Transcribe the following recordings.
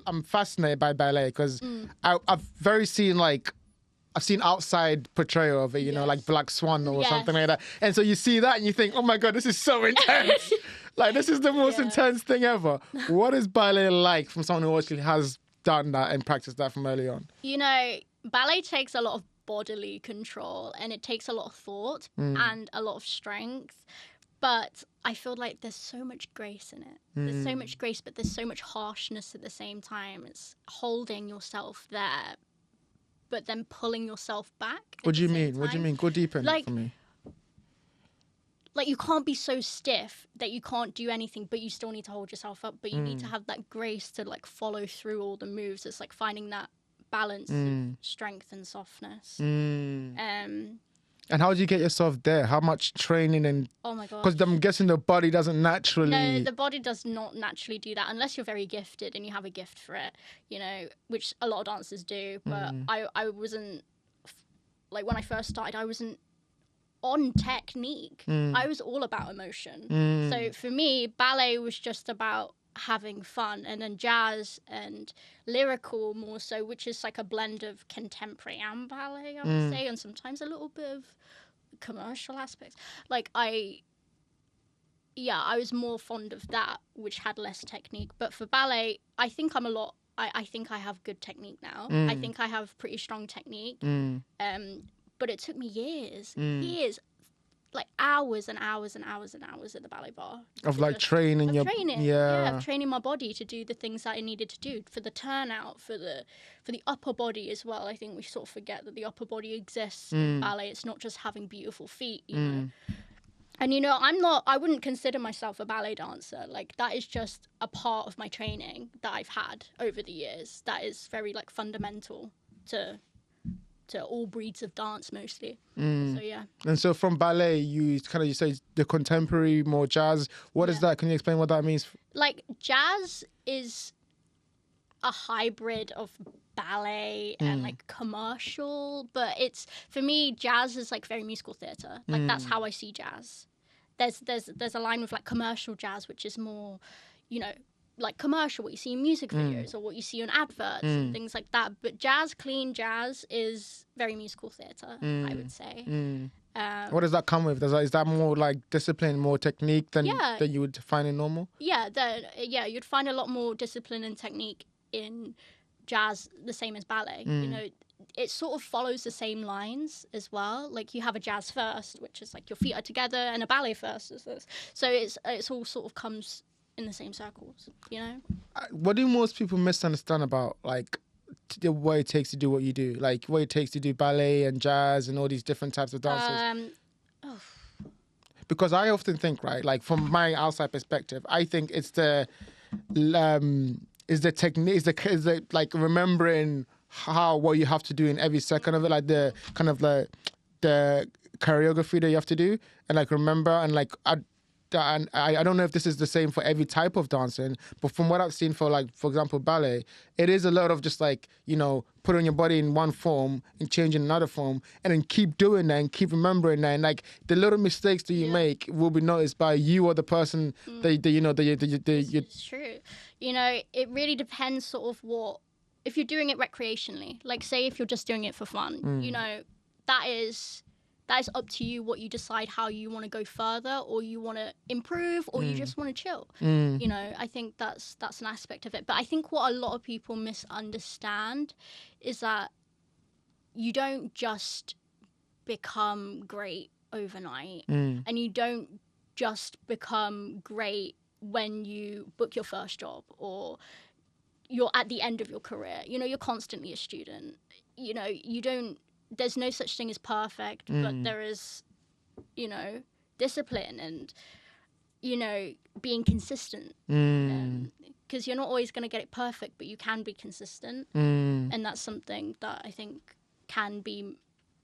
I'm fascinated by ballet because I've seen outside portrayal of it, you know, like Black Swan or something like that. And so you see that and you think, oh my God, this is so intense. Like, this is the most intense thing ever. What is ballet like from someone who actually has done that and practiced that from early on? You know, ballet takes a lot of bodily control and it takes a lot of thought and a lot of strength. But I feel like there's so much grace in it. There's so much grace, but there's so much harshness at the same time. It's holding yourself there, but then pulling yourself back. What do you mean? What do you mean? Go deeper in it for me. Like, you can't be so stiff that you can't do anything, but you still need to hold yourself up. But you need to have that grace to, like, follow through all the moves. It's like finding that balance of strength and softness. And how do you get yourself there? How much training and... Oh, my God. Because I'm guessing the body doesn't naturally... No, the body does not naturally do that unless you're very gifted and you have a gift for it, you know, which a lot of dancers do. But I wasn't... Like, when I first started, I wasn't on technique. I was all about emotion. So for me, ballet was just about having fun, and then jazz and lyrical more so, which is like a blend of contemporary and ballet, I would say, and sometimes a little bit of commercial aspects. Like, I was more fond of that, which had less technique. But for ballet, I think I think I have good technique now. I think I have pretty strong technique. But it took me years, like hours and hours and hours and hours at the ballet bar. Of like training training my body to do the things that I needed to do for the turnout, for the upper body as well. I think we sort of forget that the upper body exists in ballet. It's not just having beautiful feet, you know. And, you know, I wouldn't consider myself a ballet dancer. Like, that is just a part of my training that I've had over the years. That is very, like, fundamental to all breeds of dance mostly. So yeah. And so from ballet, you say the contemporary, more jazz. What is that? Can you explain what that means? Like, jazz is a hybrid of ballet and like commercial, but it's, for me, jazz is like very musical theatre. Like, that's how I see jazz. There's a line with like commercial jazz, which is more, you know, like commercial, what you see in music videos or what you see on adverts and things like that. But clean jazz is very musical theatre, I would say. What does that come with? Is that more like discipline, more technique than you would find in normal? Yeah, you'd find a lot more discipline and technique in jazz, the same as ballet. You know, it sort of follows the same lines as well. Like, you have a jazz first, which is like your feet are together, and a ballet first is this. So it's all sort of comes in the same circles, you know? What do most people misunderstand about, like, what it takes to do what you do? Like, what it takes to do ballet and jazz and all these different types of dances? Because I often think, right, like, from my outside perspective, I think it's the technique, is the like remembering what you have to do in every second of it, like the kind of the choreography that you have to do, and like remember, and like I don't know if this is the same for every type of dancing, but from what I've seen for example, ballet, it is a lot of just like, you know, putting your body in one form and changing another form, and then keep doing that and keep remembering that. And like the little mistakes that you make will be noticed by you or the person It's true. You know, it really depends sort of if you're doing it recreationally, like say if you're just doing it for fun, you know, that is up to you what you decide, how you want to go further, or you want to improve, or you just want to chill. You know, I think that's an aspect of it. But I think what a lot of people misunderstand is that you don't just become great overnight, and you don't just become great when you book your first job or you're at the end of your career. You know, you're constantly a student. You know, there's no such thing as perfect, but there is, you know, discipline and, you know, being consistent. Because you're not always going to get it perfect, but you can be consistent. And that's something that I think can be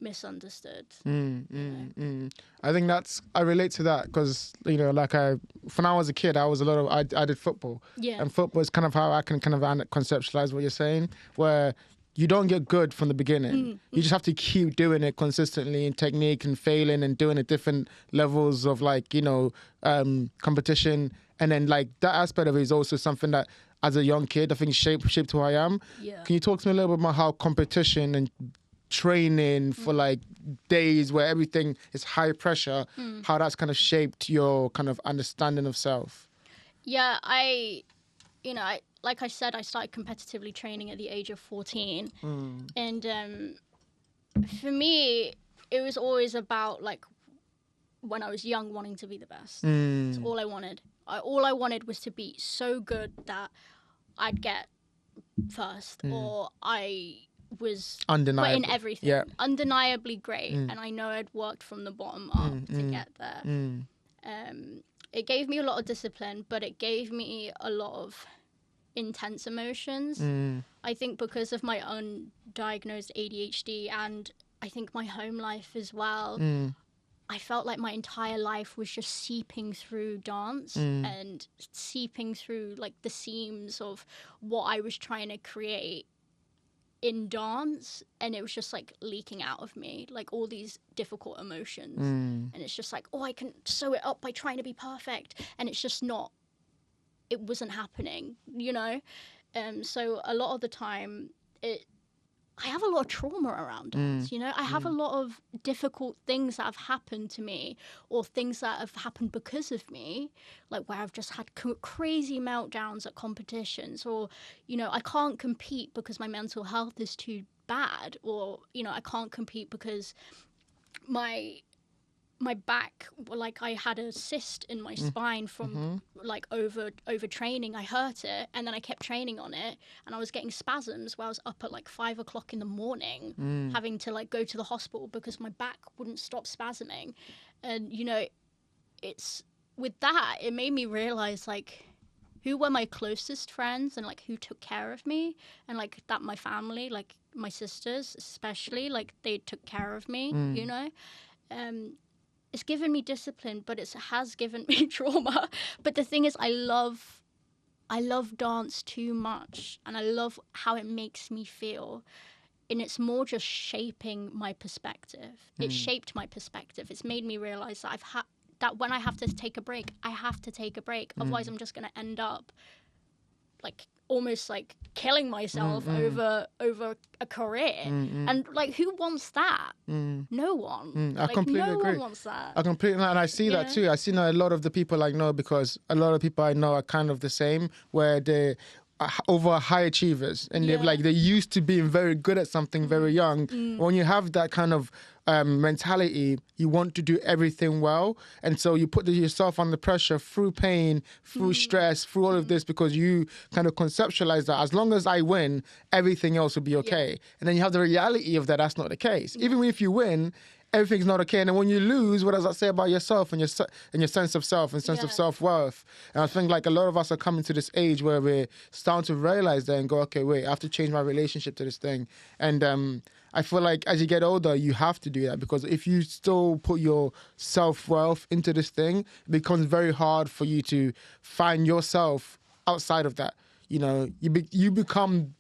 misunderstood. I think I relate to that because, you know, like when I was a kid, I did football. Yeah. And football is kind of how I can kind of conceptualize what you're saying, where you don't get good from the beginning. You just have to keep doing it consistently in technique and failing and doing it different levels of, like, you know, competition. And then like that aspect of it is also something that as a young kid, I think shaped who I am. Yeah. Can you talk to me a little bit about how competition and training for like days where everything is high pressure, how that's kind of shaped your kind of understanding of self? Yeah, like I said, I started competitively training at the age of 14. And for me, it was always about, like, when I was young, wanting to be the best. That's all I wanted. All I wanted was to be so good that I'd get first, or I was Undeniable. in everything. Yeah. Undeniably great. And I know I'd worked from the bottom up to get there. It gave me a lot of discipline, but it gave me a lot of intense emotions. I think because of my undiagnosed ADHD, and I think my home life as well, I felt like my entire life was just seeping through dance and seeping through like the seams of what I was trying to create in dance, and it was just like leaking out of me, like all these difficult emotions. And it's just like, oh, I can sew it up by trying to be perfect, and it's just not, it wasn't happening, you know? So a lot of the time, I have a lot of trauma around dance, you know? I have a lot of difficult things that have happened to me, or things that have happened because of me, like where I've just had crazy meltdowns at competitions, or, you know, I can't compete because my mental health is too bad, or, you know, I can't compete because my back, like I had a cyst in my spine from like over training. I hurt it, and then I kept training on it, and I was getting spasms where I was up at like 5 o'clock in the morning, having to like go to the hospital because my back wouldn't stop spasming. And, you know, it's with that, it made me realize like who were my closest friends, and like who took care of me, and like that my family, like my sisters especially, like they took care of me, you know. It's given me discipline, but it has given me trauma. But the thing is, I love dance too much, and I love how it makes me feel. And it's more just shaping my perspective. It shaped my perspective. It's made me realize that that when I have to take a break, I have to take a break. Otherwise, I'm just going to end up like almost like killing myself over a career. And like, who wants that? No one. I completely agree. No one wants that. I completely, and I see that too. I see a lot of the people I know, because a lot of people I know are kind of the same, where they over high achievers, and they used to being very good at something very young. When you have that kind of mentality, you want to do everything well, and so you put yourself under pressure through pain, through stress, through all of this, because you kind of conceptualize that as long as I win, everything else will be okay. And then you have the reality of that's not the case. Even if you win, everything's not okay. And then when you lose, what does that say about yourself and your sense of self and sense of self-worth? And I think like a lot of us are coming to this age where we're starting to realize that and go, okay, wait, I have to change my relationship to this thing. And I feel like as you get older, you have to do that, because if you still put your self-worth into this thing, it becomes very hard for you to find yourself outside of that. You know, you become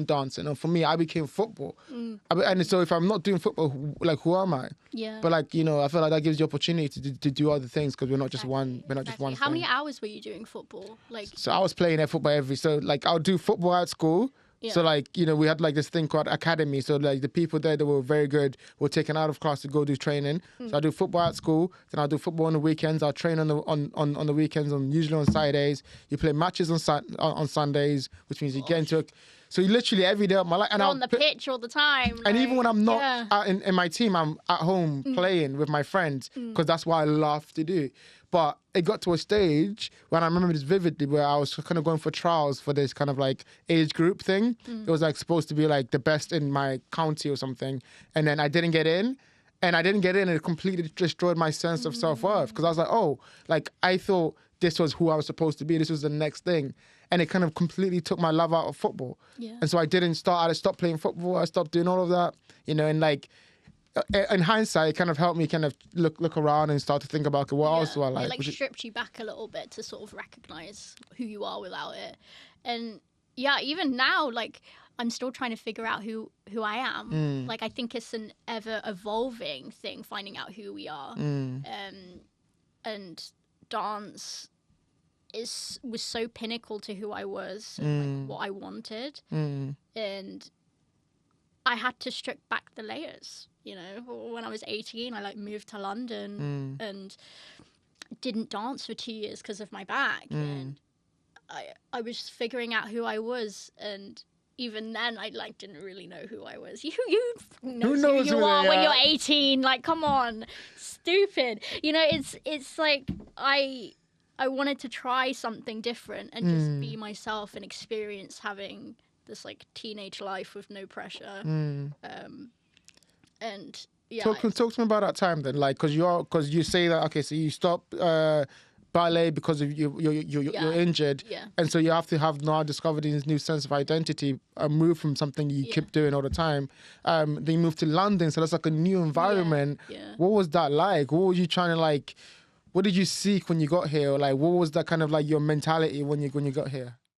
dancing. And for me, I became football. And so if I'm not doing football, like, who am I? Yeah. But like, you know, I feel like that gives you opportunity to do other things, because we're not just one. We're not just one. How many hours were you doing football? Like, so I was playing football so like I'll do football at school. Yeah. So like, you know, we had like this thing called academy. So like the people there that were very good were taken out of class to go do training. So I do football at school, then I'll do football on the weekends. I'll train on the weekends, usually on Saturdays. You play matches on Sundays, which means you get into so you literally every day of my life. And you're on the pitch all the time. And even when I'm not out in my team, I'm at home playing with my friends, because that's what I love to do. But it got to a stage when I remember this vividly, where I was kind of going for trials for this kind of like age group thing. It was like supposed to be like the best in my county or something. And then I didn't get in. And it completely destroyed my sense of self-worth, because I was like, oh, like I thought this was who I was supposed to be. This was the next thing. And it kind of completely took my love out of football. Yeah. And so I stopped playing football. I stopped doing all of that, you know, and like, in hindsight, it kind of helped me kind of look around and start to think about, okay, what else do I like? It like stripped you back a little bit to sort of recognize who you are without it. And yeah, even now, like, I'm still trying to figure out who I am. Like, I think it's an ever evolving thing, finding out who we are. And dance was so pinnacle to who I was and like, what I wanted. And I had to strip back the layers, you know. When I was 18, I like moved to London and didn't dance for 2 years because of my back. And I was figuring out who I was, and even then I like didn't really know who I was. You knows who you are when you're 18. Like, come on, stupid. You know, it's like I wanted to try something different and just be myself and experience having this like teenage life with no pressure. And yeah. Talk to me about that time then, like, because you say that, okay, so you stop ballet because of you're injured, and so you have to have now discovered this new sense of identity, move from something you keep doing all the time. Then you move to London, so that's like a new environment. What was that like? What were you trying to like? What did you seek when you got here? Or like, what was that kind of like your mentality when you got here?